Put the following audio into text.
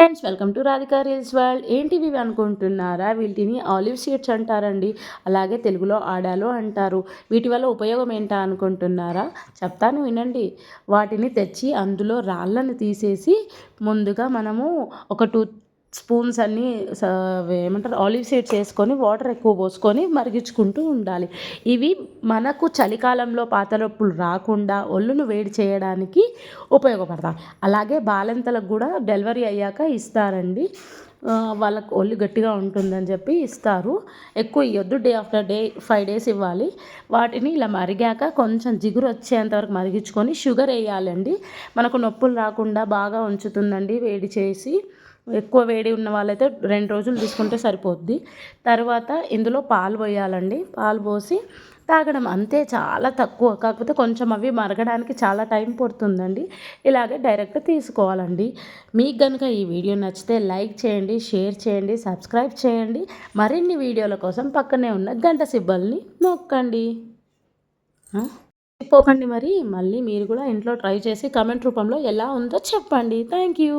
Friends, welcome to Radhika reels world. ఏంటివి అనుకుంటున్నారా? వీటిని ఆలివ్ సీడ్స్ అంటారండి. అలాగే తెలుగులో ఆడాలు అంటారు. వీటి వల్ల ఉపయోగం ఏంటా అనుకుంటున్నారా? చెప్తాను వినండి. వాటిని తెచ్చి అందులో రాళ్ళను తీసేసి ముందుగా మనము ఒక 2 స్పూన్స్ అన్నీ ఏమంటారు ఆలివ్ సీడ్స్ వేసుకొని వాటర్ ఎక్కువ పోసుకొని మరిగించుకుంటూ ఉండాలి. ఇవి మనకు చలికాలంలో పాతనొప్పులు రాకుండా ఒళ్ళును వేడి చేయడానికి ఉపయోగపడతాయి. అలాగే బాలింతలకు కూడా డెలివరీ అయ్యాక ఇస్తారండి. వాళ్ళకు ఒళ్ళు గట్టిగా ఉంటుందని చెప్పి ఇస్తారు. ఎక్కువ ఇవ్వద్దు, డే ఆఫ్టర్ డే 5 డేస్ ఇవ్వాలి. వాటిని ఇలా మరిగాక కొంచెం జిగురు వచ్చేంతవరకు మరిగించుకొని షుగర్ వేయాలండి. మనకు నొప్పులు రాకుండా బాగా ఉంచుతుందండి. వేడి చేసి ఎక్కువ వేడి ఉన్న వాళ్ళైతే 2 రోజులు తీసుకుంటే సరిపోద్ది. తర్వాత ఇందులో పాలు పోయాలండి. పాలు పోసి తాగడం అంతే, చాలా తక్కువ. కాకపోతే కొంచెం అవి మరగడానికి చాలా టైం పడుతుందండి. ఇలాగే డైరెక్ట్ తీసుకోవాలండి. మీకు కనుక ఈ వీడియో నచ్చితే లైక్ చేయండి, షేర్ చేయండి, సబ్స్క్రైబ్ చేయండి. మరిన్ని వీడియోల కోసం పక్కనే ఉన్న గంట సింబల్ని నొక్కండి. పోకండి. మళ్ళీ మీరు కూడా ఇంట్లో ట్రై చేసి కామెంట్ రూపంలో ఎలా ఉందో చెప్పండి. Thank you.